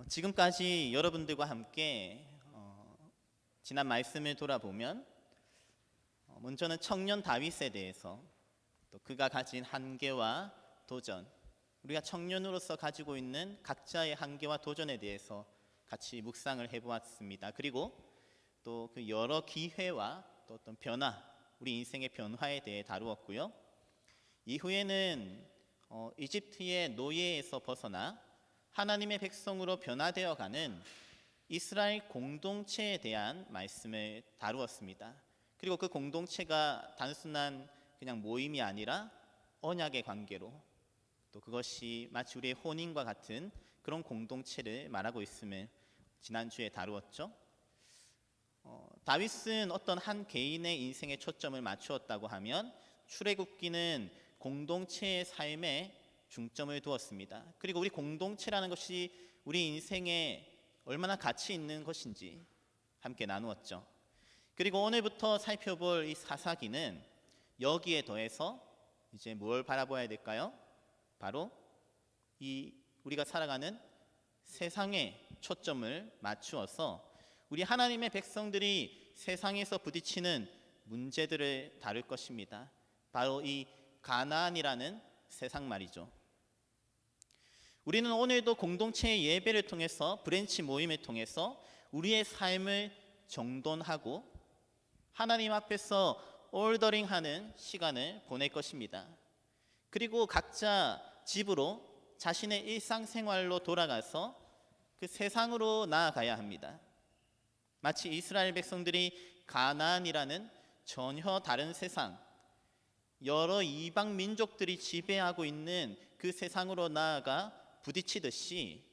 지금까지 여러분들과 함께 지난 말씀을 돌아보면 먼저는 청년 다윗에 대해서, 또 그가 가진 한계와 도전, 우리가 청년으로서 가지고 있는 각자의 한계와 도전에 대해서 같이 묵상을 해보았습니다. 그리고 또 그 여러 기회와 또 어떤 변화, 우리 인생의 변화에 대해 다루었고요. 이후에는 이집트의 노예에서 벗어나 하나님의 백성으로 변화되어 가는 이스라엘 공동체에 대한 말씀을 다루었습니다. 그리고 그 공동체가 단순한 그냥 모임이 아니라 언약의 관계로, 또 그것이 마치 우리의 혼인과 같은 그런 공동체를 말하고 있음을 지난주에 다루었죠. 다윗은 어떤 한 개인의 인생에 초점을 맞추었다고 하면 출애굽기는 공동체의 삶에 중점을 두었습니다. 그리고 우리 공동체라는 것이 우리 인생에 얼마나 가치 있는 것인지 함께 나누었죠. 그리고 오늘부터 살펴볼 이 사사기는 여기에 더해서 이제 뭘 바라봐야 될까요? 바로 이 우리가 살아가는 세상에 초점을 맞추어서 우리 하나님의 백성들이 세상에서 부딪히는 문제들을 다룰 것입니다. 바로 이 가나안이라는 세상 말이죠. 우리는 오늘도 공동체의 예배를 통해서, 브랜치 모임을 통해서 우리의 삶을 정돈하고 하나님 앞에서 올더링하는 시간을 보낼 것입니다. 그리고 각자 집으로 자신의 일상생활로 돌아가서 그 세상으로 나아가야 합니다. 마치 이스라엘 백성들이 가나안이라는 전혀 다른 세상, 여러 이방 민족들이 지배하고 있는 그 세상으로 나아가 부딪히듯이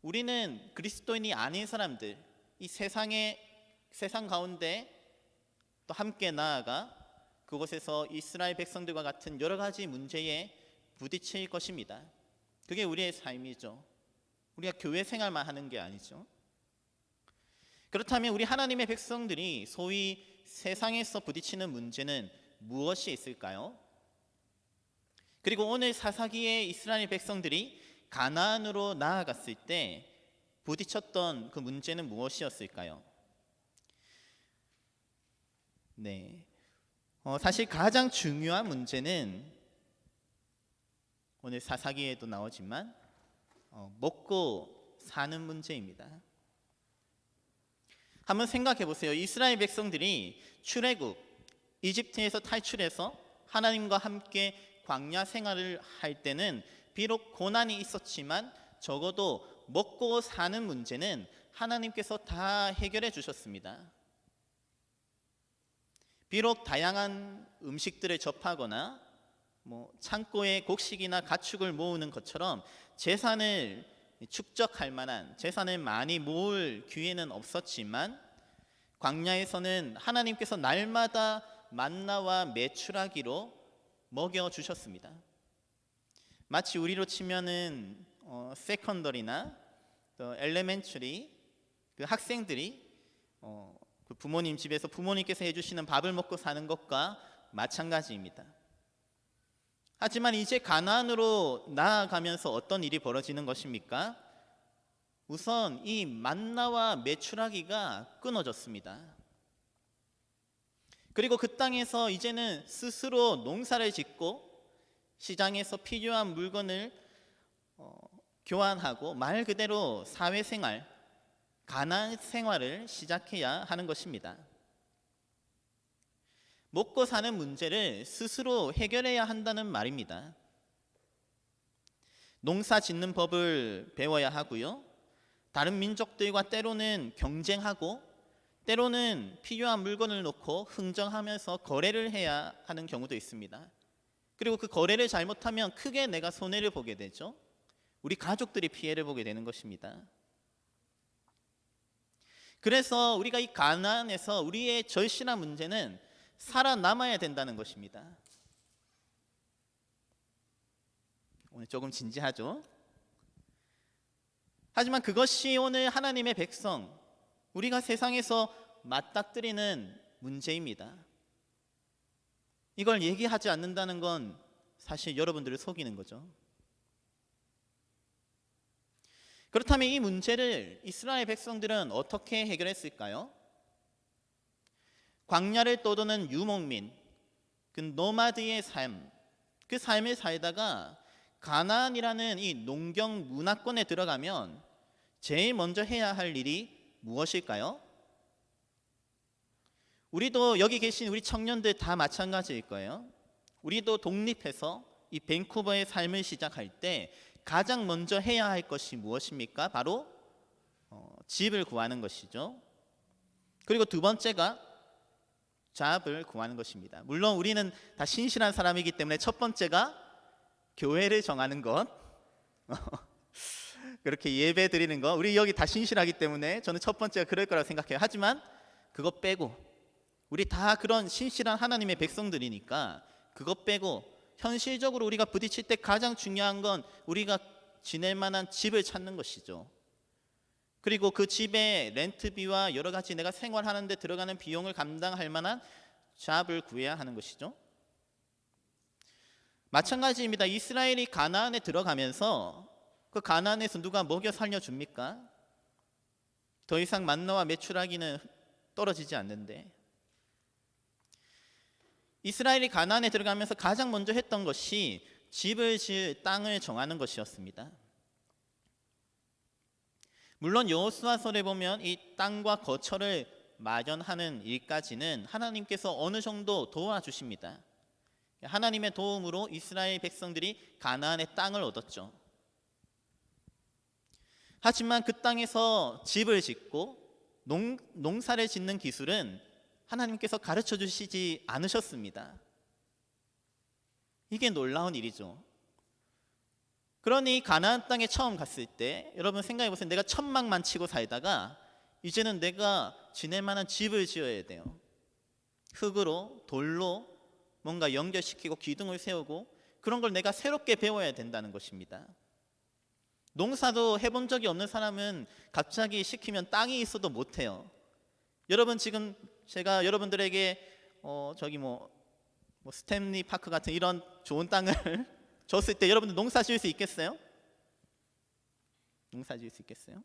우리는 그리스도인이 아닌 사람들, 이 세상 가운데 또 함께 나아가 그곳에서 이스라엘 백성들과 같은 여러 가지 문제에 부딪힐 것입니다. 그게 우리의 삶이죠. 우리가 교회 생활만 하는 게 아니죠. 그렇다면 우리 하나님의 백성들이 소위 세상에서 부딪히는 문제는 무엇이 있을까요? 그리고 오늘 사사기의 이스라엘 백성들이 가나안으로 나아갔을 때 부딪혔던 그 문제는 무엇이었을까요? 네, 사실 가장 중요한 문제는 오늘 사사기에도 나오지만 먹고 사는 문제입니다. 한번 생각해 보세요. 이스라엘 백성들이 출애굽, 이집트에서 탈출해서 하나님과 함께 광야 생활을 할 때는 비록 고난이 있었지만 적어도 먹고 사는 문제는 하나님께서 다 해결해 주셨습니다. 비록 다양한 음식들을 접하거나 창고에 곡식이나 가축을 모으는 것처럼 재산을 축적할 만한, 재산을 많이 모을 기회는 없었지만 광야에서는 하나님께서 날마다 만나와 메추라기로 먹여주셨습니다. 마치 우리로 치면은 세컨더리나 또 엘레멘처리 그 학생들이 그 부모님 집에서 부모님께서 해주시는 밥을 먹고 사는 것과 마찬가지입니다. 하지만 이제 가나안으로 나아가면서 어떤 일이 벌어지는 것입니까? 우선 이 만나와 메추라기가 끊어졌습니다. 그리고 그 땅에서 이제는 스스로 농사를 짓고 시장에서 필요한 물건을 교환하고 말 그대로 사회생활, 가나안 생활을 시작해야 하는 것입니다. 먹고 사는 문제를 스스로 해결해야 한다는 말입니다. 농사 짓는 법을 배워야 하고요. 다른 민족들과 때로는 경쟁하고 때로는 필요한 물건을 놓고 흥정하면서 거래를 해야 하는 경우도 있습니다. 그리고 그 거래를 잘못하면 크게 내가 손해를 보게 되죠. 우리 가족들이 피해를 보게 되는 것입니다. 그래서 우리가 이 가나안에서 우리의 절실한 문제는 살아남아야 된다는 것입니다. 오늘 조금 진지하죠? 하지만 그것이 오늘 하나님의 백성, 우리가 세상에서 맞닥뜨리는 문제입니다. 이걸 얘기하지 않는다는 건 사실 여러분들을 속이는 거죠. 그렇다면 이 문제를 이스라엘 백성들은 어떻게 해결했을까요? 광야를 떠도는 유목민, 그 노마드의 삶, 그 삶을 살다가 가나안이라는 이 농경 문화권에 들어가면 제일 먼저 해야 할 일이 무엇일까요? 우리도 여기 계신 우리 청년들 다 마찬가지일 거예요. 우리도 독립해서 이 밴쿠버의 삶을 시작할 때 가장 먼저 해야 할 것이 무엇입니까? 바로 집을 구하는 것이죠. 그리고 두 번째가 잡을 구하는 것입니다. 물론 우리는 다 신실한 사람이기 때문에 첫 번째가 교회를 정하는 것, 그렇게 예배 드리는 것, 우리 여기 다 신실하기 때문에 저는 첫 번째가 그럴 거라고 생각해요. 하지만 그거 빼고, 우리 다 그런 신실한 하나님의 백성들이니까 그거 빼고 현실적으로 우리가 부딪힐 때 가장 중요한 건 우리가 지낼 만한 집을 찾는 것이죠. 그리고 그 집의 렌트비와 여러 가지 내가 생활하는 데 들어가는 비용을 감당할 만한 잡을 구해야 하는 것이죠. 마찬가지입니다. 이스라엘이 가나안에 들어가면서 그 가나안에서 누가 먹여 살려줍니까? 더 이상 만나와 메추라기는 떨어지지 않는데, 이스라엘이 가나안에 들어가면서 가장 먼저 했던 것이 집을 지을 땅을 정하는 것이었습니다. 물론 여호수아서에 보면 이 땅과 거처를 마련하는 일까지는 하나님께서 어느 정도 도와주십니다. 하나님의 도움으로 이스라엘 백성들이 가나안의 땅을 얻었죠. 하지만 그 땅에서 집을 짓고 농사를 짓는 기술은 하나님께서 가르쳐 주시지 않으셨습니다. 이게 놀라운 일이죠. 그러니 가나안 땅에 처음 갔을 때 여러분 생각해 보세요. 내가 천막만 치고 살다가 이제는 내가 지낼 만한 집을 지어야 돼요. 흙으로 돌로 뭔가 연결시키고 기둥을 세우고 그런 걸 내가 새롭게 배워야 된다는 것입니다. 농사도 해본 적이 없는 사람은 갑자기 시키면 땅이 있어도 못해요. 여러분 지금 제가 여러분들에게 스탠리 파크 같은 이런 좋은 땅을 줬을 때 여러분들 농사 지을 수 있겠어요? 농사 지을 수 있겠어요?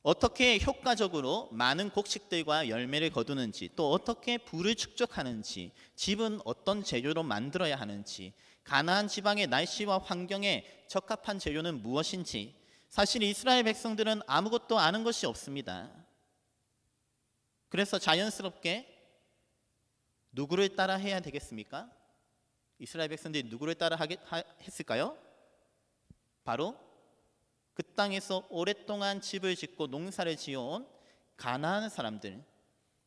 어떻게 효과적으로 많은 곡식들과 열매를 거두는지, 또 어떻게 부를 축적하는지, 집은 어떤 재료로 만들어야 하는지, 가나안 지방의 날씨와 환경에 적합한 재료는 무엇인지, 사실 이스라엘 백성들은 아무것도 아는 것이 없습니다. 그래서 자연스럽게 누구를 따라 해야 되겠습니까? 이스라엘 백성들이 누구를 따라 했을까요? 바로 그 땅에서 오랫동안 집을 짓고 농사를 지어온 가나안 사람들,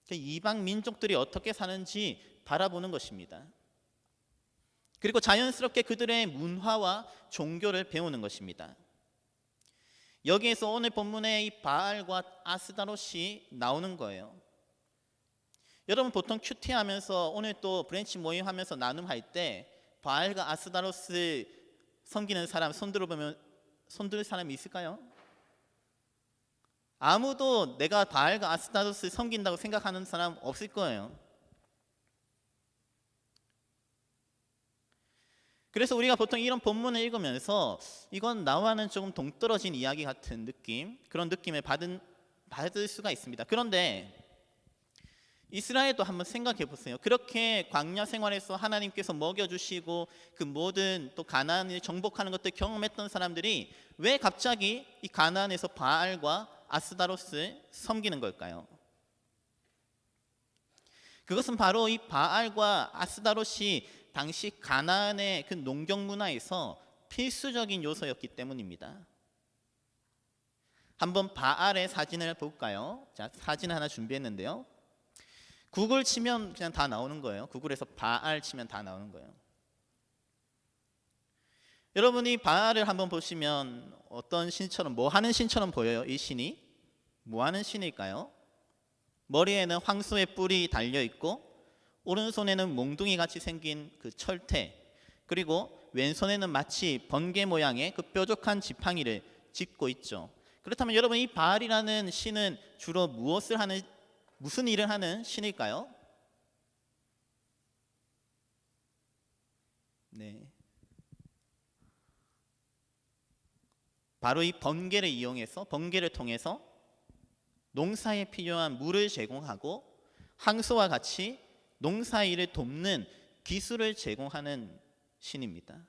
이방 민족들이 어떻게 사는지 바라보는 것입니다. 그리고 자연스럽게 그들의 문화와 종교를 배우는 것입니다. 여기에서 오늘 본문에 이 바알과 아스다롯이 나오는 거예요. 여러분 보통 큐티 하면서 오늘 또 브랜치 모임 하면서 나눔할 때 바알과 아스다롯을 섬기는 사람 손들 사람이 있을까요? 아무도 내가 바알과 아스타롯을 섬긴다고 생각하는 사람 없을 거예요. 그래서 우리가 보통 이런 본문을 읽으면서 이건 나와는 조금 동떨어진 이야기 같은 느낌, 그런 느낌을 받을 수가 있습니다. 그런데 이스라엘도 한번 생각해 보세요. 그렇게 광야 생활에서 하나님께서 먹여주시고 그 모든 또 가나안을 정복하는 것들 경험했던 사람들이 왜 갑자기 이 가나안에서 바알과 아스다롯을 섬기는 걸까요? 그것은 바로 이 바알과 아스다롯이 당시 가나안의 그 농경 문화에서 필수적인 요소였기 때문입니다. 한번 바알의 사진을 볼까요? 자, 사진 하나 준비했는데요. 구글 치면 그냥 다 나오는 거예요. 구글에서 바알 치면 다 나오는 거예요. 여러분이 바알을 한번 보시면 어떤 신처럼, 뭐 하는 신처럼 보여요? 이 신이 뭐 하는 신일까요? 머리에는 황소의 뿔이 달려 있고 오른손에는 몽둥이 같이 생긴 그 철퇴, 그리고 왼손에는 마치 번개 모양의 그 뾰족한 지팡이를 짚고 있죠. 그렇다면 여러분 이 바알이라는 신은 주로 무슨 일을 하는 신일까요? 네, 바로 이 번개를 통해서 농사에 필요한 물을 제공하고 항소와 같이 농사일을 돕는 기술을 제공하는 신입니다.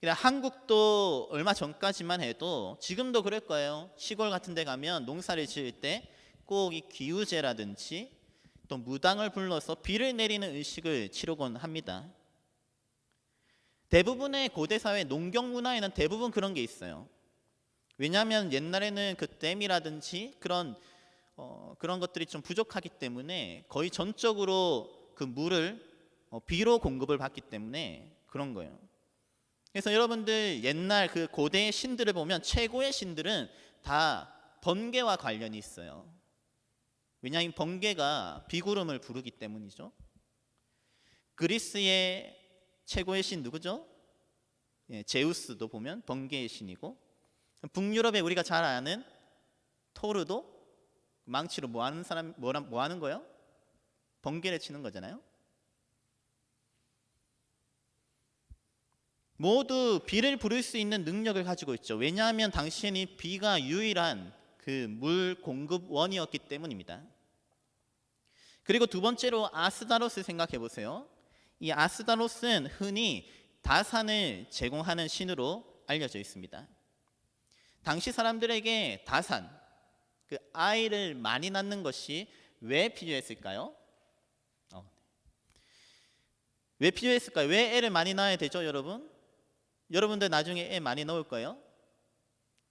한국도 얼마 전까지만 해도 지금도 그럴 거예요. 시골 같은 데 가면 농사를 지을 때 꼭 이 기우제라든지 또 무당을 불러서 비를 내리는 의식을 치르곤 합니다. 대부분의 고대 사회 농경 문화에는 대부분 그런 게 있어요. 왜냐하면 옛날에는 그 댐이라든지 그런 것들이 좀 부족하기 때문에 거의 전적으로 그 물을 비로 공급을 받기 때문에 그런 거예요. 그래서 여러분들 옛날 그 고대의 신들을 보면 최고의 신들은 다 번개와 관련이 있어요. 왜냐하면 번개가 비구름을 부르기 때문이죠. 그리스의 최고의 신 누구죠? 제우스도 보면 번개의 신이고, 북유럽에 우리가 잘 아는 토르도 망치로 뭐 하는 거예요? 번개를 치는 거잖아요. 모두 비를 부를 수 있는 능력을 가지고 있죠. 왜냐하면 당시에는 비가 유일한 그 물 공급원이었기 때문입니다. 그리고 두 번째로 아스다로스 생각해 보세요. 이 아스다로스는 흔히 다산을 제공하는 신으로 알려져 있습니다. 당시 사람들에게 다산, 그 아이를 많이 낳는 것이 왜 필요했을까요? 왜 필요했을까요? 왜 애를 많이 낳아야 되죠, 여러분? 여러분들 나중에 애 많이 낳을 거예요?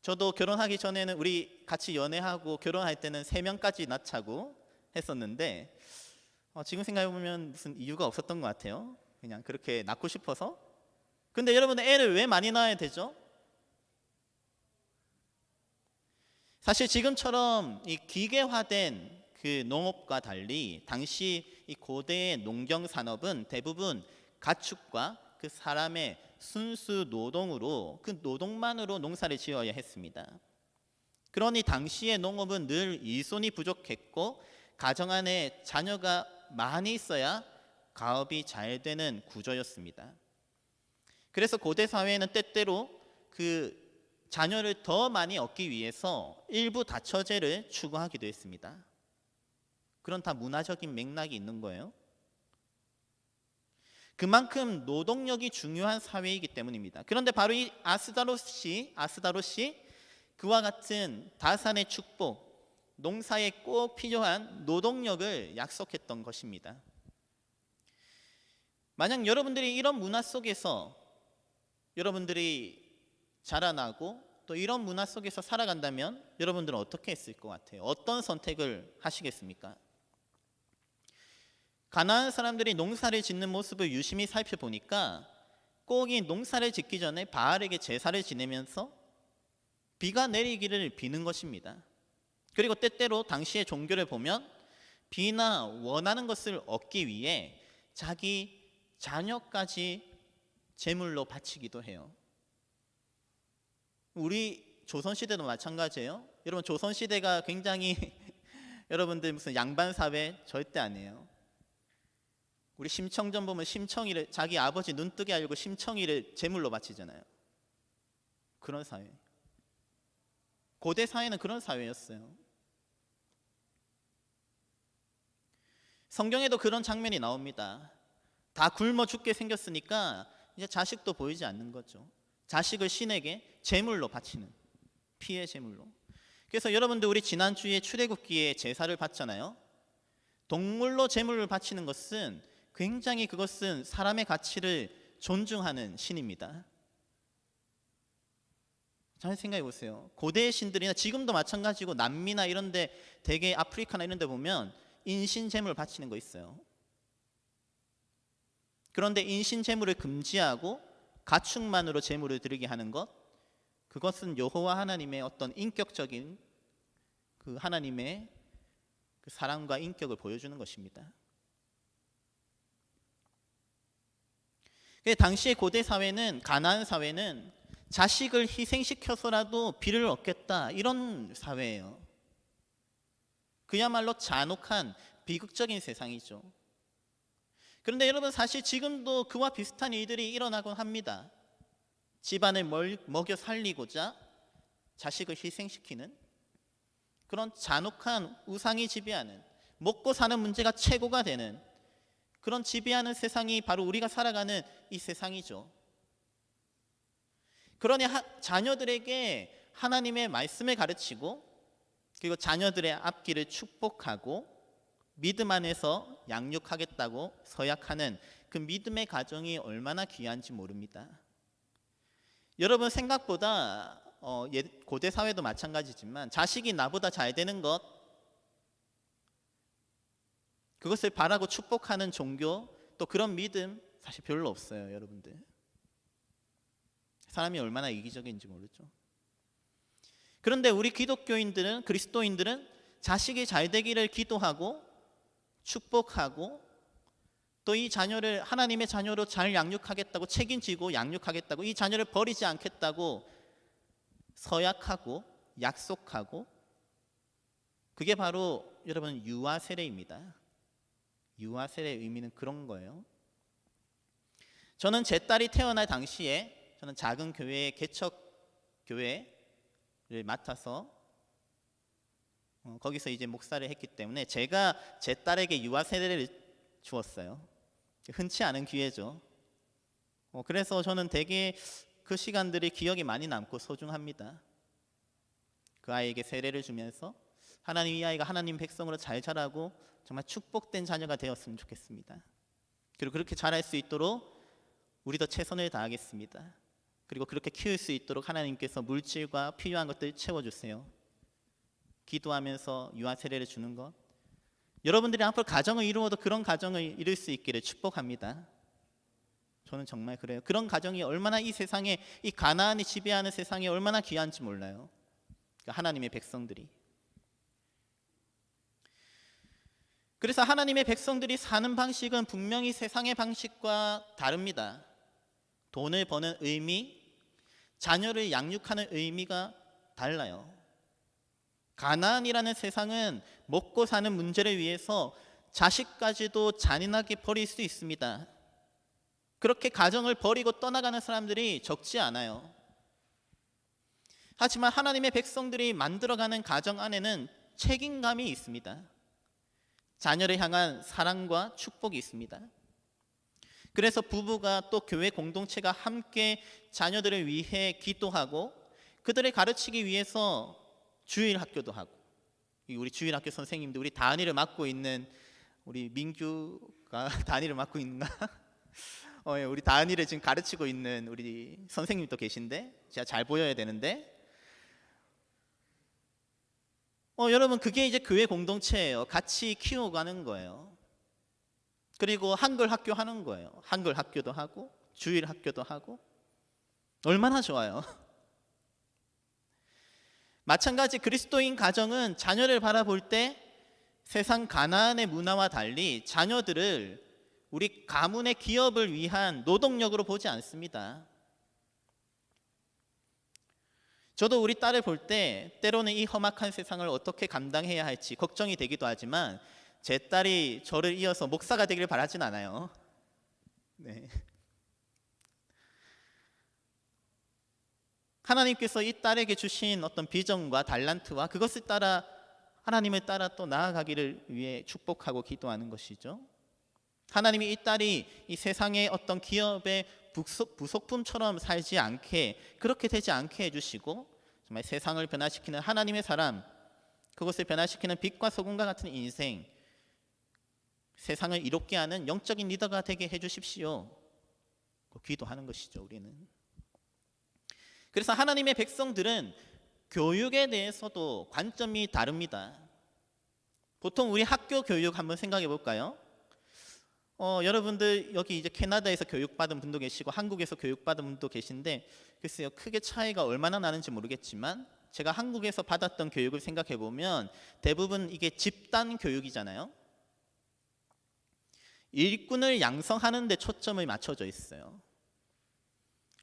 저도 결혼하기 전에는 우리 같이 연애하고 결혼할 때는 3명까지 낳자고 했었는데 지금 생각해보면 무슨 이유가 없었던 것 같아요. 그냥 그렇게 낳고 싶어서. 근데 여러분 애를 왜 많이 낳아야 되죠? 사실 지금처럼 이 기계화된 그 농업과 달리 당시 이 고대의 농경 산업은 대부분 가축과 그 사람의 순수 노동으로, 그 노동만으로 농사를 지어야 했습니다. 그러니 당시의 농업은 늘 일손이 부족했고 가정 안에 자녀가 많이 있어야 가업이 잘 되는 구조였습니다. 그래서 고대 사회에는 때때로 그 자녀를 더 많이 얻기 위해서 일부 다처제를 추구하기도 했습니다. 그런 다 문화적인 맥락이 있는 거예요. 그만큼 노동력이 중요한 사회이기 때문입니다. 그런데 바로 이 아스다로시 그와 같은 다산의 축복, 농사에 꼭 필요한 노동력을 약속했던 것입니다. 만약 여러분들이 이런 문화 속에서 여러분들이 자라나고 또 이런 문화 속에서 살아간다면 여러분들은 어떻게 했을 것 같아요? 어떤 선택을 하시겠습니까? 가나안 사람들이 농사를 짓는 모습을 유심히 살펴보니까 꼭 이 농사를 짓기 전에 바알에게 제사를 지내면서 비가 내리기를 비는 것입니다. 그리고 때때로 당시의 종교를 보면 비나 원하는 것을 얻기 위해 자기 자녀까지 제물로 바치기도 해요. 우리 조선시대도 마찬가지예요. 여러분 조선시대가 굉장히 여러분들 무슨 양반 사회 절대 아니에요. 우리 심청전 보면 심청이를 자기 아버지 눈뜨게 알고 심청이를 제물로 바치잖아요. 그런 사회. 고대 사회는 그런 사회였어요. 성경에도 그런 장면이 나옵니다. 다 굶어 죽게 생겼으니까 이제 자식도 보이지 않는 거죠. 자식을 신에게 제물로 바치는, 피의 제물로. 그래서 여러분들 우리 지난주에 출애굽기에 제사를 바쳤잖아요. 동물로 제물을 바치는 것은 굉장히 그것은 사람의 가치를 존중하는 신입니다. 잘 생각해 보세요. 고대의 신들이나 지금도 마찬가지고 남미나 이런 데 대개 아프리카나 이런 데 보면 인신 제물 바치는 거 있어요. 그런데 인신 제물을 금지하고 가축만으로 제물을 드리게 하는 것, 그것은 여호와 하나님의 어떤 인격적인 그 하나님의 그 사랑과 인격을 보여주는 것입니다. 당시의 고대 사회는, 가나안 사회는 자식을 희생시켜서라도 비를 얻겠다 이런 사회예요. 그야말로 잔혹한 비극적인 세상이죠. 그런데 여러분 사실 지금도 그와 비슷한 일들이 일어나곤 합니다. 집안을 먹여 살리고자 자식을 희생시키는 그런 잔혹한 우상이 지배하는, 먹고 사는 문제가 최고가 되는 그런 지배하는 세상이 바로 우리가 살아가는 이 세상이죠. 그러니 자녀들에게 하나님의 말씀을 가르치고, 그리고 자녀들의 앞길을 축복하고 믿음 안에서 양육하겠다고 서약하는 그 믿음의 가정이 얼마나 귀한지 모릅니다. 여러분, 생각보다 고대 사회도 마찬가지지만 자식이 나보다 잘 되는 것, 그것을 바라고 축복하는 종교, 또 그런 믿음 사실 별로 없어요. 여러분들, 사람이 얼마나 이기적인지 모르죠. 그런데 우리 기독교인들은, 그리스도인들은 자식이 잘 되기를 기도하고 축복하고, 또 이 자녀를 하나님의 자녀로 잘 양육하겠다고, 책임지고 양육하겠다고, 이 자녀를 버리지 않겠다고 서약하고 약속하고, 그게 바로 여러분 유아 세례입니다. 유아 세례의 의미는 그런 거예요. 저는 제 딸이 태어날 당시에 저는 작은 교회의 개척 교회를 맡아서 거기서 이제 목사를 했기 때문에 제가 제 딸에게 유아 세례를 주었어요. 흔치 않은 기회죠. 그래서 저는 되게 그 시간들이 기억이 많이 남고 소중합니다. 그 아이에게 세례를 주면서 하나님, 이 아이가 하나님 백성으로 잘 자라고 정말 축복된 자녀가 되었으면 좋겠습니다. 그리고 그렇게 자랄 수 있도록 우리도 최선을 다하겠습니다. 그리고 그렇게 키울 수 있도록 하나님께서 물질과 필요한 것들 채워주세요. 기도하면서 유아 세례를 주는 것, 여러분들이 앞으로 가정을 이루어도 그런 가정을 이룰 수 있기를 축복합니다. 저는 정말 그래요. 그런 가정이 얼마나 이 세상에, 이 가나안이 지배하는 세상에 얼마나 귀한지 몰라요. 하나님의 백성들이. 그래서 하나님의 백성들이 사는 방식은 분명히 세상의 방식과 다릅니다. 돈을 버는 의미, 자녀를 양육하는 의미가 달라요. 가나안이라는 세상은 먹고 사는 문제를 위해서 자식까지도 잔인하게 버릴 수 있습니다. 그렇게 가정을 버리고 떠나가는 사람들이 적지 않아요. 하지만 하나님의 백성들이 만들어가는 가정 안에는 책임감이 있습니다. 자녀를 향한 사랑과 축복이 있습니다. 그래서 부부가, 또 교회 공동체가 함께 자녀들을 위해 기도하고 그들을 가르치기 위해서 주일학교도 하고, 우리 주일학교 선생님들, 우리 단위를 맡고 있는 우리 민규가 단위를 맡고 있나? 우리 단위를 지금 가르치고 있는 우리 선생님도 계신데, 제가 잘 보여야 되는데, 여러분, 그게 이제 교회 공동체예요. 같이 키워가는 거예요. 그리고 한글 학교 하는 거예요. 한글 학교도 하고 주일 학교도 하고, 얼마나 좋아요. 마찬가지 그리스도인 가정은 자녀를 바라볼 때 세상 가나안의 문화와 달리 자녀들을 우리 가문의 기업을 위한 노동력으로 보지 않습니다. 저도 우리 딸을 볼 때 때로는 이 험악한 세상을 어떻게 감당해야 할지 걱정이 되기도 하지만, 제 딸이 저를 이어서 목사가 되기를 바라진 않아요. 네. 하나님께서 이 딸에게 주신 어떤 비전과 달란트와 그것을 따라, 하나님을 따라 또 나아가기를 위해 축복하고 기도하는 것이죠. 하나님이 이 딸이 이 세상의 어떤 기업의 부속품처럼 살지 않게, 그렇게 되지 않게 해주시고, 정말 세상을 변화시키는 하나님의 사람, 그것을 변화시키는 빛과 소금과 같은 인생, 세상을 이롭게 하는 영적인 리더가 되게 해주십시오. 기도하는 것이죠, 우리는. 그래서 하나님의 백성들은 교육에 대해서도 관점이 다릅니다. 보통 우리 학교 교육 한번 생각해 볼까요? 여러분들 여기 이제 캐나다에서 교육받은 분도 계시고 한국에서 교육받은 분도 계신데, 글쎄요, 크게 차이가 얼마나 나는지 모르겠지만 제가 한국에서 받았던 교육을 생각해 보면 대부분 이게 집단 교육이잖아요. 일꾼을 양성하는 데 초점을 맞춰져 있어요.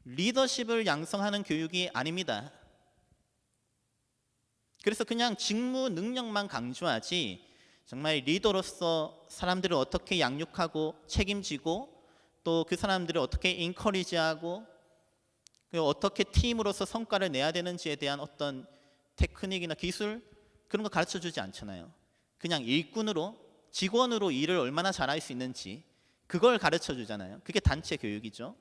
리더십을 양성하는 교육이 아닙니다. 그래서 그냥 직무 능력만 강조하지, 정말 리더로서 사람들을 어떻게 양육하고 책임지고, 또 그 사람들을 어떻게 인커리지하고, 그리고 어떻게 팀으로서 성과를 내야 되는지에 대한 어떤 테크닉이나 기술 그런 거 가르쳐 주지 않잖아요. 그냥 일꾼으로 직원으로 일을 얼마나 잘할 수 있는지 그걸 가르쳐 주잖아요. 그게 단체 교육이죠.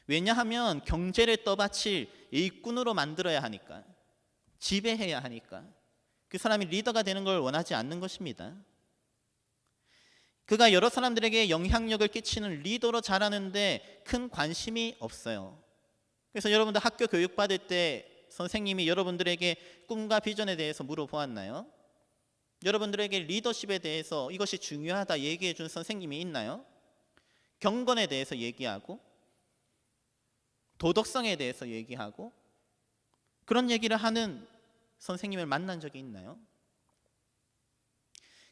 왜냐하면 경제를 떠받칠 일꾼으로 만들어야 하니까, 지배해야 하니까 그 사람이 리더가 되는 걸 원하지 않는 것입니다. 그가 여러 사람들에게 영향력을 끼치는 리더로 자라는데 큰 관심이 없어요. 그래서 여러분들 학교 교육 받을 때 선생님이 여러분들에게 꿈과 비전에 대해서 물어보았나요? 여러분들에게 리더십에 대해서 이것이 중요하다 얘기해 준 선생님이 있나요? 경건에 대해서 얘기하고 도덕성에 대해서 얘기하고 그런 얘기를 하는 선생님을 만난 적이 있나요?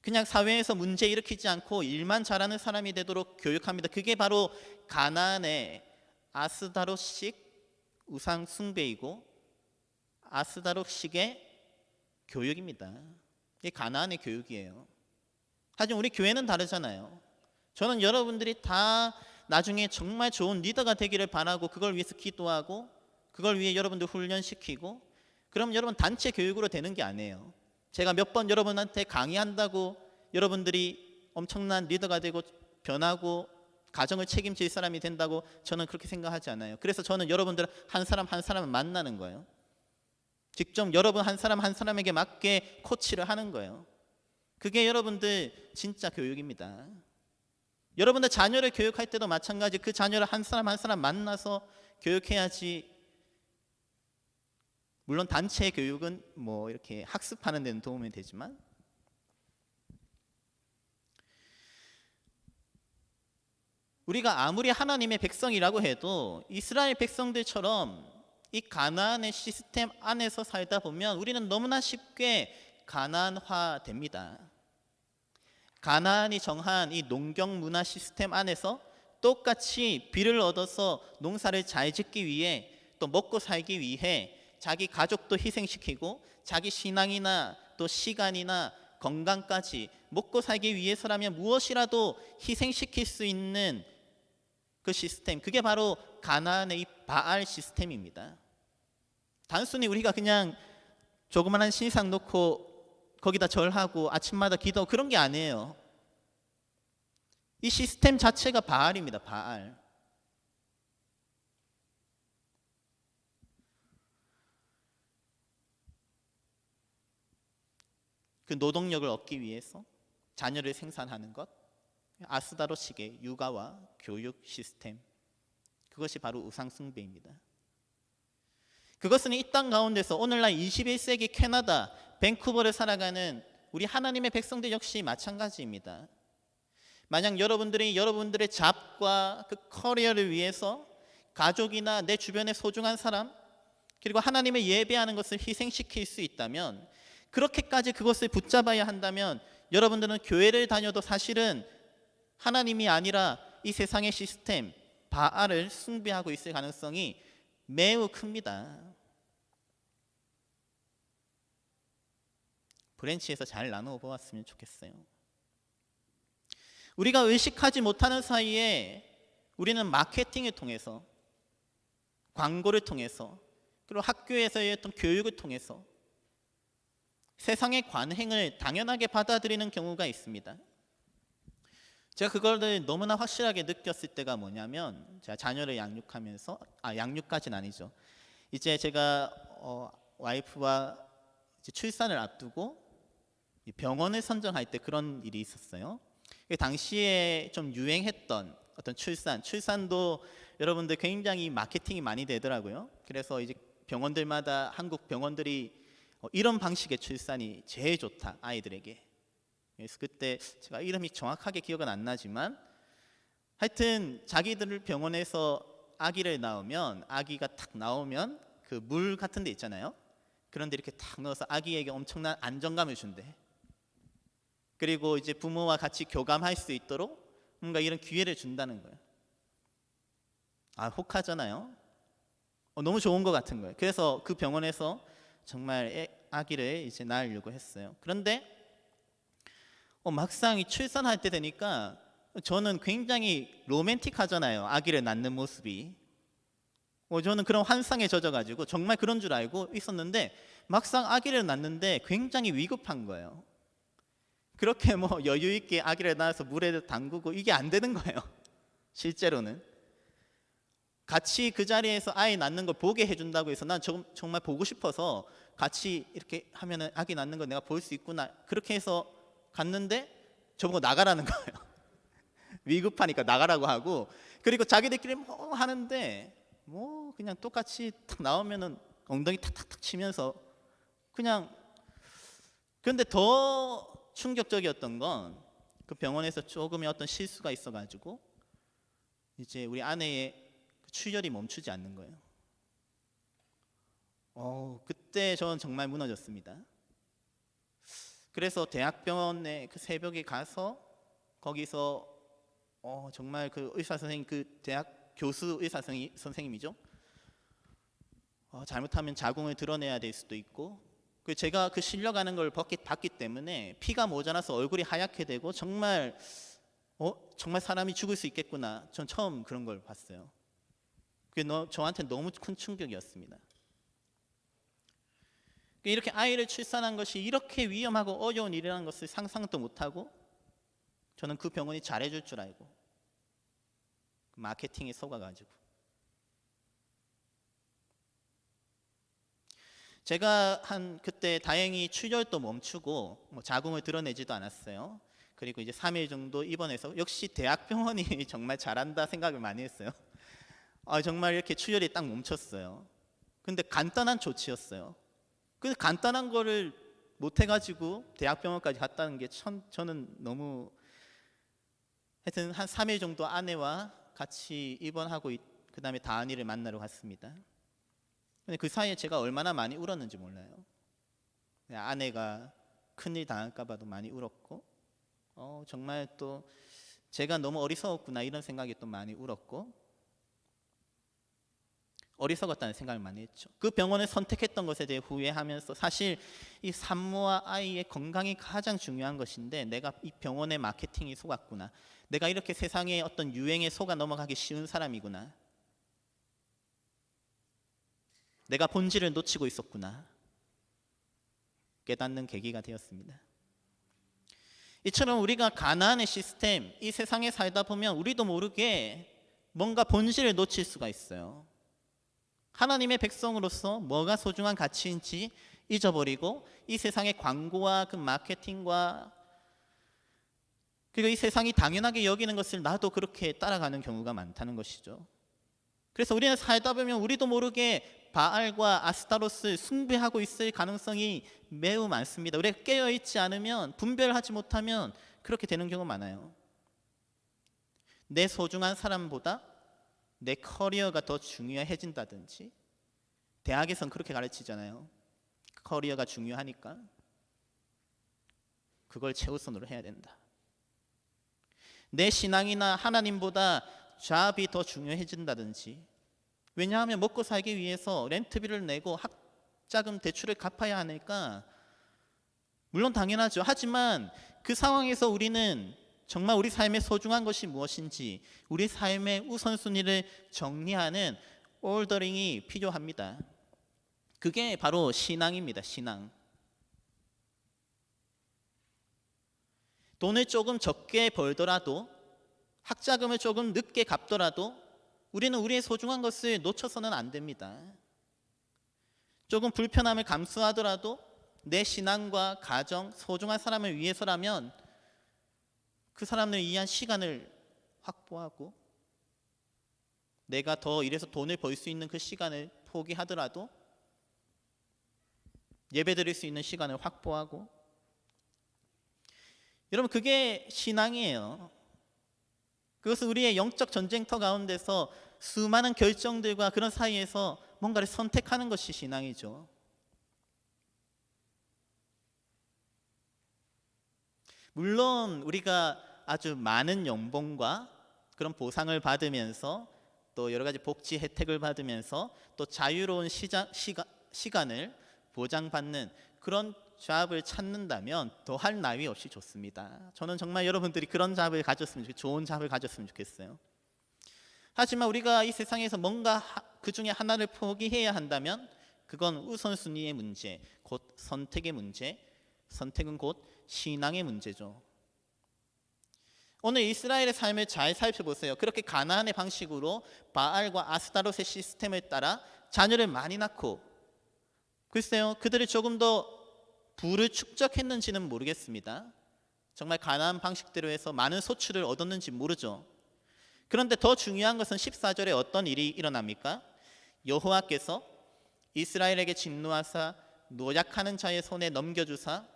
그냥 사회에서 문제 일으키지 않고 일만 잘하는 사람이 되도록 교육합니다. 그게 바로 가나안의 아스다롯식 우상 숭배이고 아스다롯식의 교육입니다. 이게 가나안의 교육이에요. 하지만 우리 교회는 다르잖아요. 저는 여러분들이 다 나중에 정말 좋은 리더가 되기를 바라고 그걸 위해서 기도하고 그걸 위해 여러분들 훈련시키고 그럼 여러분 단체 교육으로 되는 게 아니에요. 제가 몇 번 여러분한테 강의한다고 여러분들이 엄청난 리더가 되고 변하고 가정을 책임질 사람이 된다고 저는 그렇게 생각하지 않아요. 그래서 저는 여러분들 한 사람 한 사람을 만나는 거예요. 직접 여러분 한 사람 한 사람에게 맞게 코치를 하는 거예요. 그게 여러분들 진짜 교육입니다. 여러분들 자녀를 교육할 때도 마찬가지 그 자녀를 한 사람 한 사람 만나서 교육해야지. 물론 단체 교육은 뭐 이렇게 학습하는 데는 도움이 되지만 우리가 아무리 하나님의 백성이라고 해도 이스라엘 백성들처럼 이 가나안의 시스템 안에서 살다 보면 우리는 너무나 쉽게 가나안화 됩니다. 가나안이 정한 이 농경 문화 시스템 안에서 똑같이 비를 얻어서 농사를 잘 짓기 위해 또 먹고 살기 위해 자기 가족도 희생시키고 자기 신앙이나 또 시간이나 건강까지 먹고 살기 위해서라면 무엇이라도 희생시킬 수 있는 그 시스템, 그게 바로 가나안의 이 바알 시스템입니다. 단순히 우리가 그냥 조그만한 신상 놓고 거기다 절하고 아침마다 기도하고 그런 게 아니에요. 이 시스템 자체가 바알입니다. 바알. 그 노동력을 얻기 위해서 자녀를 생산하는 것, 아스다롯식의 육아와 교육 시스템, 그것이 바로 우상 숭배입니다. 그것은 이 땅 가운데서 오늘날 21세기 캐나다 밴쿠버를 살아가는 우리 하나님의 백성들 역시 마찬가지입니다. 만약 여러분들이 여러분들의 잡과 그 커리어를 위해서 가족이나 내 주변의 소중한 사람 그리고 하나님을 예배하는 것을 희생시킬 수 있다면, 그렇게까지 그것을 붙잡아야 한다면 여러분들은 교회를 다녀도 사실은 하나님이 아니라 이 세상의 시스템 바알을 숭배하고 있을 가능성이 매우 큽니다. 브랜치에서 잘 나누어 보았으면 좋겠어요. 우리가 의식하지 못하는 사이에 우리는 마케팅을 통해서, 광고를 통해서, 그리고 학교에서의 어떤 교육을 통해서 세상의 관행을 당연하게 받아들이는 경우가 있습니다. 제가 그걸 너무나 확실하게 느꼈을 때가 뭐냐면, 제가 자녀를 양육하면서, 양육까지는 아니죠. 이제 제가 와이프와 이제 출산을 앞두고 병원을 선정할 때 그런 일이 있었어요. 당시에 좀 유행했던 어떤 출산도 여러분들 굉장히 마케팅이 많이 되더라고요. 그래서 이제 병원들마다, 한국 병원들이 이런 방식의 출산이 제일 좋다, 아이들에게. 그래서 그때 제가 이름이 정확하게 기억은 안 나지만 하여튼 자기들 병원에서 아기를 낳으면, 아기가 탁 나오면 그 물 같은 데 있잖아요. 그런데 이렇게 탁 넣어서 아기에게 엄청난 안정감을 준대. 그리고 이제 부모와 같이 교감할 수 있도록 뭔가 이런 기회를 준다는 거예요. 혹하잖아요. 너무 좋은 것 같은 거예요. 그래서 그 병원에서 정말 아기를 이제 낳으려고 했어요. 그런데 막상 이 출산할 때 되니까 저는 굉장히 로맨틱하잖아요. 아기를 낳는 모습이. 저는 그런 환상에 젖어가지고 정말 그런 줄 알고 있었는데 막상 아기를 낳는데 굉장히 위급한 거예요. 그렇게 뭐 여유 있게 아기를 낳아서 물에 담그고 이게 안 되는 거예요. 실제로는. 같이 그 자리에서 아이 낳는 걸 보게 해준다고 해서 난 정말 보고 싶어서 같이 이렇게 하면은 아기 낳는 걸 내가 볼 수 있구나. 그렇게 해서 갔는데 저보고 나가라는 거예요. 위급하니까 나가라고 하고, 그리고 자기들끼리 뭐 하는데 뭐 그냥 똑같이 탁 나오면은 엉덩이 탁탁탁 치면서 그냥. 그런데 더 충격적이었던 건 그 병원에서 조금의 어떤 실수가 있어가지고 이제 우리 아내의 출혈이 멈추지 않는 거예요. 그때 저는 정말 무너졌습니다. 그래서 대학병원에 그 새벽에 가서 거기서 정말 그 의사 선생님, 그 대학 교수 의사 선생님이죠. 잘못하면 자궁을 드러내야 될 수도 있고, 제가 그 실려가는 걸 봤기 때문에 피가 모자라서 얼굴이 하얗게 되고 정말 사람이 죽을 수 있겠구나. 전 처음 그런 걸 봤어요. 그게 저한테 너무 큰 충격이었습니다. 이렇게 아이를 출산한 것이 이렇게 위험하고 어려운 일이라는 것을 상상도 못하고 저는 그 병원이 잘해줄 줄 알고 마케팅에 속아가지고 제가 그때 다행히 출혈도 멈추고 자궁을 드러내지도 않았어요. 그리고 이제 3일 정도 입원해서 역시 대학병원이 정말 잘한다 생각을 많이 했어요. 정말 이렇게 출혈이 딱 멈췄어요. 근데 간단한 조치였어요. 그 간단한 거를 못 해가지고 대학병원까지 갔다는 게 저는 너무, 하여튼 한 3일 정도 아내와 같이 입원하고 그 다음에 다은이를 만나러 갔습니다. 근데 그 사이에 제가 얼마나 많이 울었는지 몰라요. 아내가 큰일 당할까 봐도 많이 울었고 정말 또 제가 너무 어리석었구나 이런 생각이 또 많이 울었고, 어리석었다는 생각을 많이 했죠. 그 병원을 선택했던 것에 대해 후회하면서 사실 이 산모와 아이의 건강이 가장 중요한 것인데 내가 이 병원의 마케팅에 속았구나. 내가 이렇게 세상의 어떤 유행에 속아 넘어가기 쉬운 사람이구나. 내가 본질을 놓치고 있었구나. 깨닫는 계기가 되었습니다. 이처럼 우리가 가나안의 시스템, 이 세상에 살다 보면 우리도 모르게 뭔가 본질을 놓칠 수가 있어요. 하나님의 백성으로서 뭐가 소중한 가치인지 잊어버리고 이 세상의 광고와 그 마케팅과 그리고 이 세상이 당연하게 여기는 것을 나도 그렇게 따라가는 경우가 많다는 것이죠. 그래서 우리는 살다 보면 우리도 모르게 바알과 아스타로스 숭배하고 있을 가능성이 매우 많습니다. 우리가 깨어있지 않으면, 분별하지 못하면 그렇게 되는 경우가 많아요. 내 소중한 사람보다 내 커리어가 더 중요해진다든지, 대학에선 그렇게 가르치잖아요. 커리어가 중요하니까 그걸 최우선으로 해야 된다. 내 신앙이나 하나님보다 잡이 더 중요해진다든지, 왜냐하면 먹고 살기 위해서 렌트비를 내고 학자금 대출을 갚아야 하니까, 물론 당연하죠. 하지만 그 상황에서 우리는 정말 우리 삶에 소중한 것이 무엇인지, 우리 삶의 우선순위를 정리하는 올더링이 필요합니다. 그게 바로 신앙입니다. 신앙. 돈을 조금 적게 벌더라도, 학자금을 조금 늦게 갚더라도 우리는 우리의 소중한 것을 놓쳐서는 안 됩니다. 조금 불편함을 감수하더라도 내 신앙과 가정, 소중한 사람을 위해서라면 그 사람을 위한 시간을 확보하고, 내가 더 이래서 돈을 벌 수 있는 그 시간을 포기하더라도 예배드릴 수 있는 시간을 확보하고, 여러분 그게 신앙이에요. 그것은 우리의 영적 전쟁터 가운데서 수많은 결정들과 그런 사이에서 뭔가를 선택하는 것이 신앙이죠. 물론 우리가 아주 많은 연봉과 그런 보상을 받으면서 또 여러 가지 복지 혜택을 받으면서 또 자유로운 시간을 보장받는 그런 잡을 찾는다면 더할 나위 없이 좋습니다. 저는 정말 여러분들이 그런 잡을 가졌으면 좋겠어요. 좋은 잡을 가졌으면 좋겠어요. 하지만 우리가 이 세상에서 뭔가 그 중에 하나를 포기해야 한다면 그건 우선순위의 문제, 곧 선택의 문제, 선택은 곧 신앙의 문제죠. 오늘 이스라엘의 삶을 잘 살펴보세요. 그렇게 가나안의 방식으로 바알과 아스타롯의 시스템을 따라 자녀를 많이 낳고, 글쎄요, 그들이 조금 더 부를 축적했는지는 모르겠습니다. 정말 가나안 방식대로 해서 많은 소출을 얻었는지 모르죠. 그런데 더 중요한 것은 14절에 어떤 일이 일어납니까? 여호와께서 이스라엘에게 진노하사 노약하는 자의 손에 넘겨주사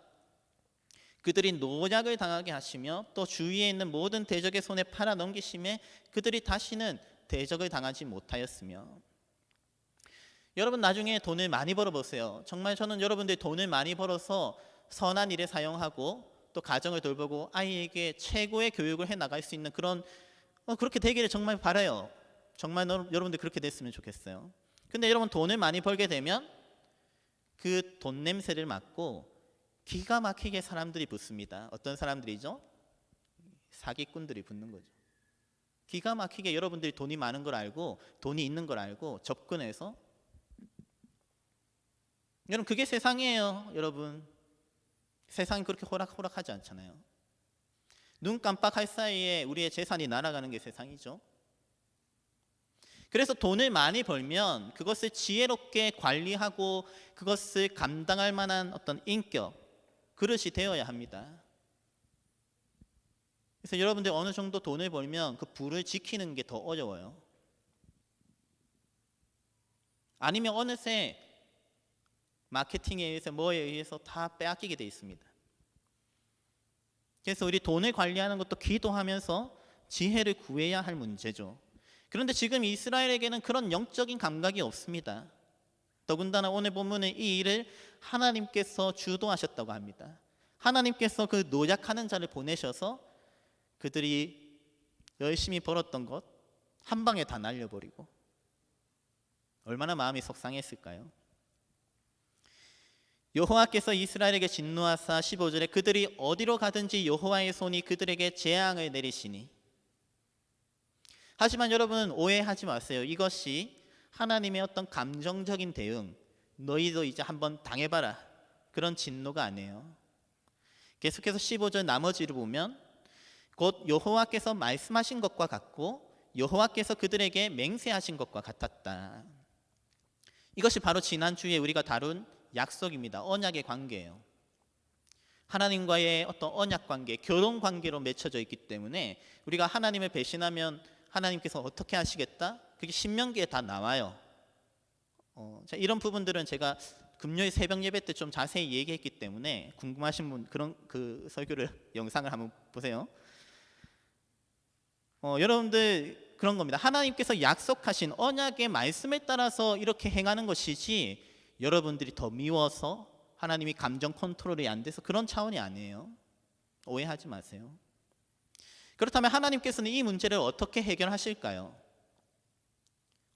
그들이 노약을 당하게 하시며 또 주위에 있는 모든 대적의 손에 팔아 넘기심에 그들이 다시는 대적을 당하지 못하였으며. 여러분 나중에 돈을 많이 벌어보세요. 정말 저는 여러분들이 돈을 많이 벌어서 선한 일에 사용하고 또 가정을 돌보고 아이에게 최고의 교육을 해나갈 수 있는 그런 그렇게 되기를 정말 바라요. 정말 여러분들 그렇게 됐으면 좋겠어요. 근데 여러분 돈을 많이 벌게 되면 그 돈 냄새를 맡고 기가 막히게 사람들이 붙습니다. 어떤 사람들이죠? 사기꾼들이 붙는 거죠. 기가 막히게 여러분들이 돈이 많은 걸 알고 돈이 있는 걸 알고 접근해서, 여러분 그게 세상이에요. 여러분 세상이 그렇게 호락호락하지 않잖아요. 눈 깜빡할 사이에 우리의 재산이 날아가는 게 세상이죠. 그래서 돈을 많이 벌면 그것을 지혜롭게 관리하고 그것을 감당할 만한 어떤 인격, 그릇이 되어야 합니다. 그래서 여러분들 어느 정도 돈을 벌면 그 부를 지키는 게 더 어려워요. 아니면 어느새 마케팅에 의해서 뭐에 의해서 다 빼앗기게 돼 있습니다. 그래서 우리 돈을 관리하는 것도 기도하면서 지혜를 구해야 할 문제죠. 그런데 지금 이스라엘에게는 그런 영적인 감각이 없습니다. 더군다나 오늘 본문은 이 일을 하나님께서 주도하셨다고 합니다. 하나님께서 그 노약하는 자를 보내셔서 그들이 열심히 벌었던 것 한 방에 다 날려버리고, 얼마나 마음이 속상했을까요? 여호와께서 이스라엘에게 진노하사 15절에 그들이 어디로 가든지 여호와의 손이 그들에게 재앙을 내리시니. 하지만 여러분 오해하지 마세요. 이것이 하나님의 어떤 감정적인 대응, 너희도 이제 한번 당해봐라, 그런 진노가 아니에요. 계속해서 15절 나머지를 보면 곧 여호와께서 말씀하신 것과 같고 여호와께서 그들에게 맹세하신 것과 같았다. 이것이 바로 지난주에 우리가 다룬 약속입니다. 언약의 관계예요. 하나님과의 어떤 언약 관계, 결혼 관계로 맺혀져 있기 때문에 우리가 하나님을 배신하면 하나님께서 어떻게 하시겠다? 그게 신명기에 다 나와요. 이런 부분들은 제가 금요일 새벽 예배 때 좀 자세히 얘기했기 때문에 궁금하신 분 그런 그 설교를 영상을 한번 보세요. 여러분들 그런 겁니다. 하나님께서 약속하신 언약의 말씀에 따라서 이렇게 행하는 것이지 여러분들이 더 미워서 하나님이 감정 컨트롤이 안 돼서 그런 차원이 아니에요. 오해하지 마세요. 그렇다면 하나님께서는 이 문제를 어떻게 해결하실까요?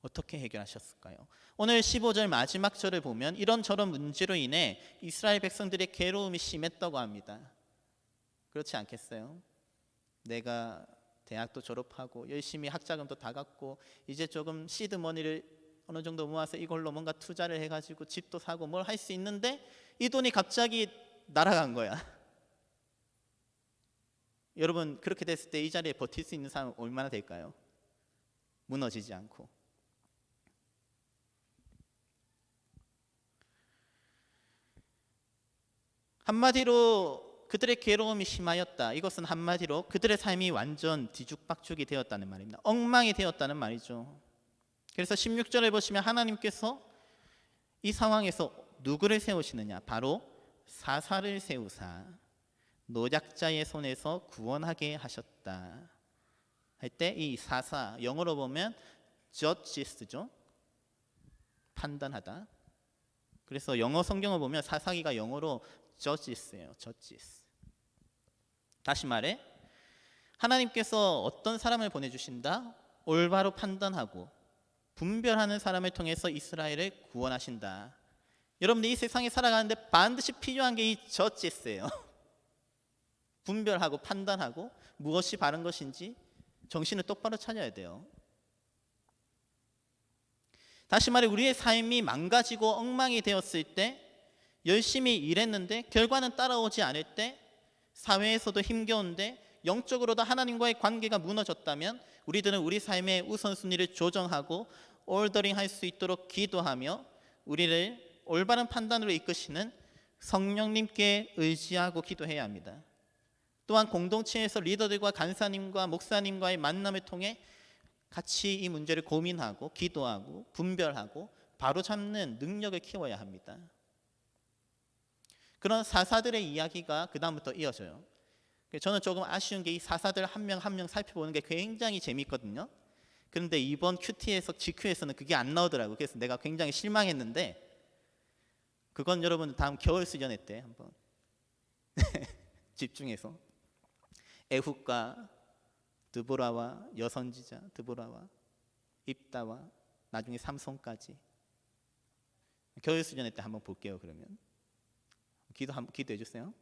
어떻게 해결하셨을까요? 오늘 15절 마지막 절을 보면 이런저런 문제로 인해 이스라엘 백성들의 괴로움이 심했다고 합니다. 그렇지 않겠어요? 내가 대학도 졸업하고 열심히 학자금도 다 갚고 이제 조금 시드머니를 어느 정도 모아서 이걸로 뭔가 투자를 해가지고 집도 사고 뭘 할 수 있는데 이 돈이 갑자기 날아간 거야. 여러분 그렇게 됐을 때 이 자리에 버틸 수 있는 사람은 얼마나 될까요? 무너지지 않고. 한마디로 그들의 괴로움이 심하였다. 이것은 한마디로 그들의 삶이 완전 뒤죽박죽이 되었다는 말입니다. 엉망이 되었다는 말이죠. 그래서 16절을 보시면 하나님께서 이 상황에서 누구를 세우시느냐? 바로 사사를 세우사 노약자의 손에서 구원하게 하셨다 할 때 이 사사, 영어로 보면 judges죠. 판단하다. 그래서 영어 성경을 보면 사사기가 영어로 judges예요. judges. 다시 말해 하나님께서 어떤 사람을 보내주신다? 올바로 판단하고 분별하는 사람을 통해서 이스라엘을 구원하신다. 여러분들 이 세상에 살아가는데 반드시 필요한 게 이 저지스예요. 분별하고 판단하고 무엇이 바른 것인지 정신을 똑바로 차려야 돼요. 다시 말해 우리의 삶이 망가지고 엉망이 되었을 때, 열심히 일했는데 결과는 따라오지 않을 때, 사회에서도 힘겨운데 영적으로도 하나님과의 관계가 무너졌다면 우리들은 우리 삶의 우선순위를 조정하고 올더링 할 수 있도록 기도하며 우리를 올바른 판단으로 이끄시는 성령님께 의지하고 기도해야 합니다. 또한 공동체에서 리더들과 간사님과 목사님과의 만남을 통해 같이 이 문제를 고민하고 기도하고 분별하고 바로잡는 능력을 키워야 합니다. 그런 사사들의 이야기가 그 다음부터 이어져요. 저는 조금 아쉬운 게 이 사사들 한 명 한 명 살펴보는 게 굉장히 재밌거든요. 그런데 이번 큐티에서 GQ에서는 그게 안 나오더라고요. 그래서 내가 굉장히 실망했는데, 그건 여러분 다음 겨울 수련회 때 한번 집중해서 에훗과 드보라와 여선지자 드보라와 입다와 나중에 삼손까지 겨울 수련회 때 한번 볼게요. 그러면 기도해 주세요.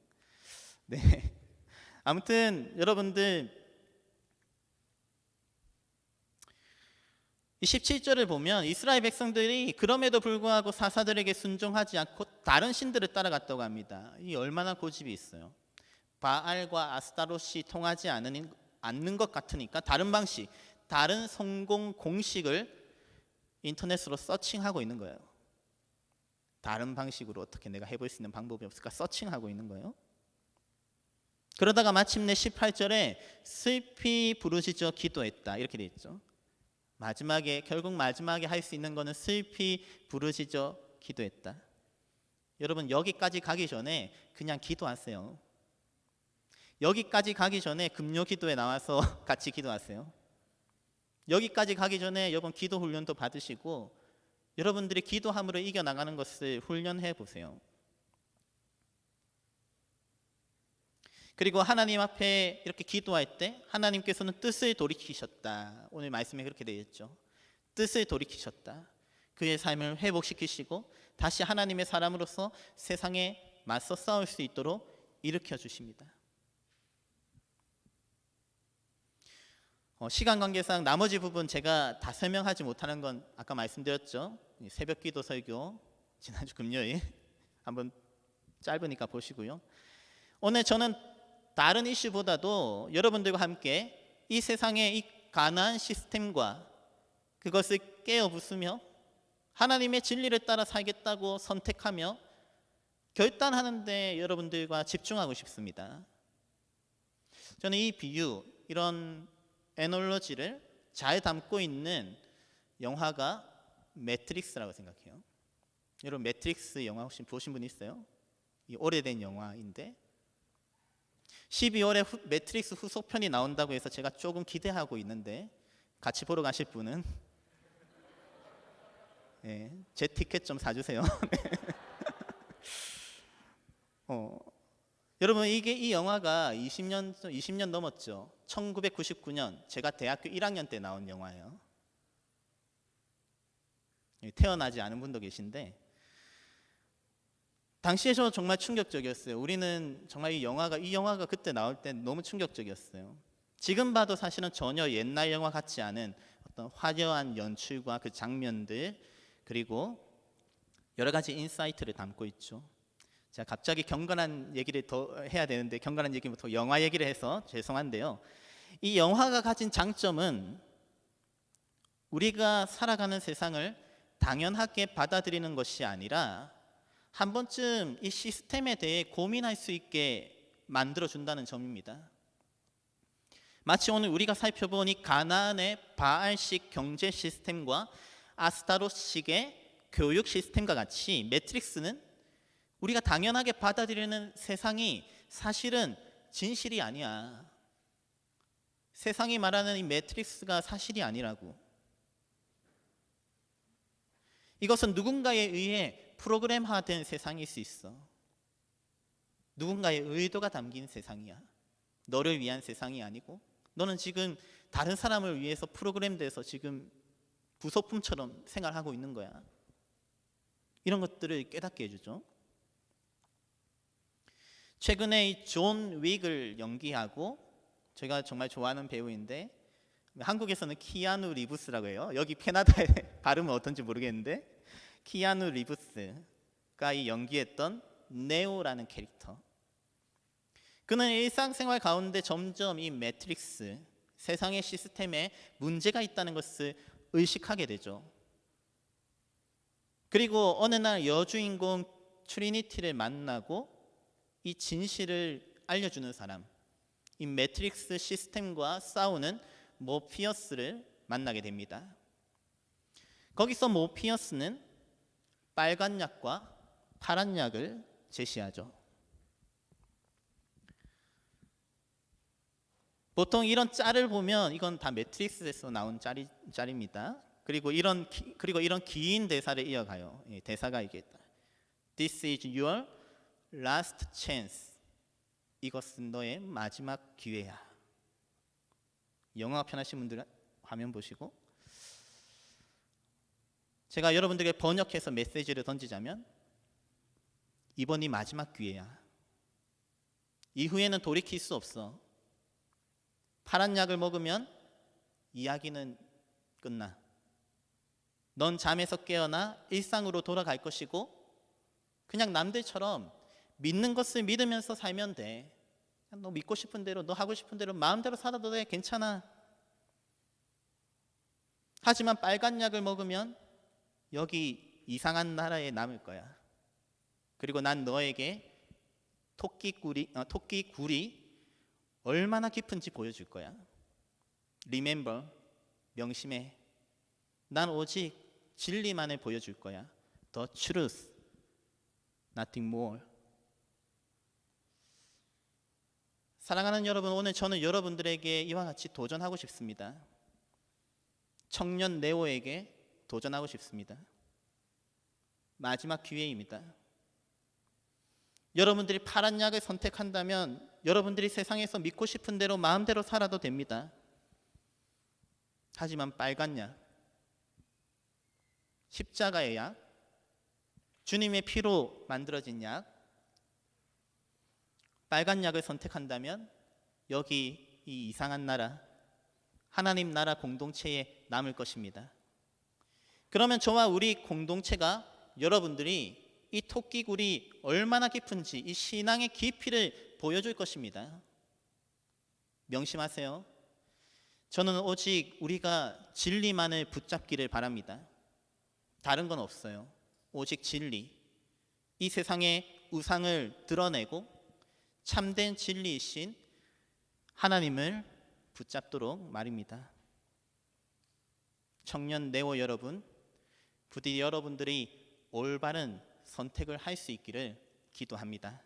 네. 아무튼 여러분들 이 17절을 보면 이스라엘 백성들이 그럼에도 불구하고 사사들에게 순종하지 않고 다른 신들을 따라갔다고 합니다. 이 얼마나 고집이 있어요. 바알과 아스타롯이 통하지 않는 것 같으니까 다른 방식, 다른 성공 공식을 인터넷으로 서칭하고 있는 거예요. 다른 방식으로 어떻게 내가 해볼 수 있는 방법이 없을까 서칭하고 있는 거예요. 그러다가 마침내 18절에 슬피 부르짖어 기도했다 이렇게 돼 있죠. 결국 마지막에 할 수 있는 거는 슬피 부르짖어 기도했다. 여러분 여기까지 가기 전에 그냥 기도하세요. 여기까지 가기 전에 금요 기도에 나와서 같이 기도하세요. 여기까지 가기 전에 여러분 기도 훈련도 받으시고 여러분들이 기도함으로 이겨나가는 것을 훈련해 보세요. 그리고 하나님 앞에 이렇게 기도할 때 하나님께서는 뜻을 돌이키셨다. 오늘 말씀에 그렇게 되어 있죠. 뜻을 돌이키셨다. 그의 삶을 회복시키시고 다시 하나님의 사람으로서 세상에 맞서 싸울 수 있도록 일으켜 주십니다. 시간 관계상 나머지 부분 제가 다 설명하지 못하는 건 아까 말씀드렸죠. 새벽 기도 설교 지난주 금요일 한번 짧으니까 보시고요. 오늘 저는 다른 이슈보다도 여러분들과 함께 이 세상의 이 가나안 시스템과 그것을 깨어 부수며 하나님의 진리를 따라 살겠다고 선택하며 결단하는 데 여러분들과 집중하고 싶습니다. 저는 이 비유, 이런 애놀로지를 잘 담고 있는 영화가 매트릭스라고 생각해요. 여러분 매트릭스 영화 혹시 보신 분 있어요? 이 오래된 영화인데 12월에 매트릭스 후속편이 나온다고 해서 제가 조금 기대하고 있는데 같이 보러 가실 분은 네, 제 티켓 좀 사주세요. 여러분 이 영화가 20년 넘었죠. 1999년 제가 대학교 1학년 때 나온 영화예요. 태어나지 않은 분도 계신데 당시에 저 정말 충격적이었어요. 우리는 정말 이 영화가 그때 나올 때 너무 충격적이었어요. 지금 봐도 사실은 전혀 옛날 영화 같지 않은 어떤 화려한 연출과 그 장면들 그리고 여러 가지 인사이트를 담고 있죠. 제가 갑자기 경건한 얘기를 더 해야 되는데 경건한 얘기부터 영화 얘기를 해서 죄송한데요. 이 영화가 가진 장점은 우리가 살아가는 세상을 당연하게 받아들이는 것이 아니라 한 번쯤 이 시스템에 대해 고민할 수 있게 만들어준다는 점입니다. 마치 오늘 우리가 살펴본 이 가나안의 바알식 경제 시스템과 아스타롯식의 교육 시스템과 같이 매트릭스는 우리가 당연하게 받아들이는 세상이 사실은 진실이 아니야. 세상이 말하는 이 매트릭스가 사실이 아니라고. 이것은 누군가에 의해 프로그램화된 세상일 수 있어. 누군가의 의도가 담긴 세상이야. 너를 위한 세상이 아니고 너는 지금 다른 사람을 위해서 프로그램돼서 지금 부속품처럼 생활하고 있는 거야. 이런 것들을 깨닫게 해주죠. 최근에 이 존 윅을 연기하고, 제가 정말 좋아하는 배우인데 한국에서는 키아누 리브스라고 해요. 여기 캐나다의 발음은 어떤지 모르겠는데 키아누 리브스가 이 연기했던 네오라는 캐릭터, 그는 일상생활 가운데 점점 이 매트릭스, 세상의 시스템에 문제가 있다는 것을 의식하게 되죠. 그리고 어느 날 여주인공 트리니티를 만나고 이 진실을 알려주는 사람, 이 매트릭스 시스템과 싸우는 모피어스를 만나게 됩니다. 거기서 모피어스는 빨간 약과 파란 약을 제시하죠. 보통 이런 짤을 보면 이건 다 매트릭스에서 나온 짤입니다. 그리고 이런 긴 대사를 이어가요. 대사가 이게 있다. This is your last chance. 이것은 너의 마지막 기회야. 영어가 편하신 분들 화면 보시고, 제가 여러분들에게 번역해서 메시지를 던지자면, 이번이 마지막 기회야. 이후에는 돌이킬 수 없어. 파란 약을 먹으면 이야기는 끝나. 넌 잠에서 깨어나 일상으로 돌아갈 것이고, 그냥 남들처럼 믿는 것을 믿으면서 살면 돼. 너 믿고 싶은 대로, 너 하고 싶은 대로 마음대로 살아도 돼. 괜찮아. 하지만 빨간 약을 먹으면 여기 이상한 나라에 남을 거야. 그리고 난 너에게 토끼 굴이 얼마나 깊은지 보여줄 거야. Remember, 명심해. 난 오직 진리만을 보여줄 거야. The truth, nothing more. 사랑하는 여러분, 오늘 저는 여러분들에게 이와 같이 도전하고 싶습니다. 청년 네오에게 도전하고 싶습니다. 마지막 기회입니다. 여러분들이 파란 약을 선택한다면 여러분들이 세상에서 믿고 싶은 대로 마음대로 살아도 됩니다. 하지만 빨간 약, 십자가의 약, 주님의 피로 만들어진 약, 빨간 약을 선택한다면 여기 이 이상한 나라, 하나님 나라 공동체에 남을 것입니다. 그러면 저와 우리 공동체가 여러분들이 이 토끼굴이 얼마나 깊은지 이 신앙의 깊이를 보여줄 것입니다. 명심하세요. 저는 오직 우리가 진리만을 붙잡기를 바랍니다. 다른 건 없어요. 오직 진리. 이 세상의 우상을 드러내고 참된 진리이신 하나님을 붙잡도록 말입니다. 청년 네오 여러분, 부디 여러분들이 올바른 선택을 할 수 있기를 기도합니다.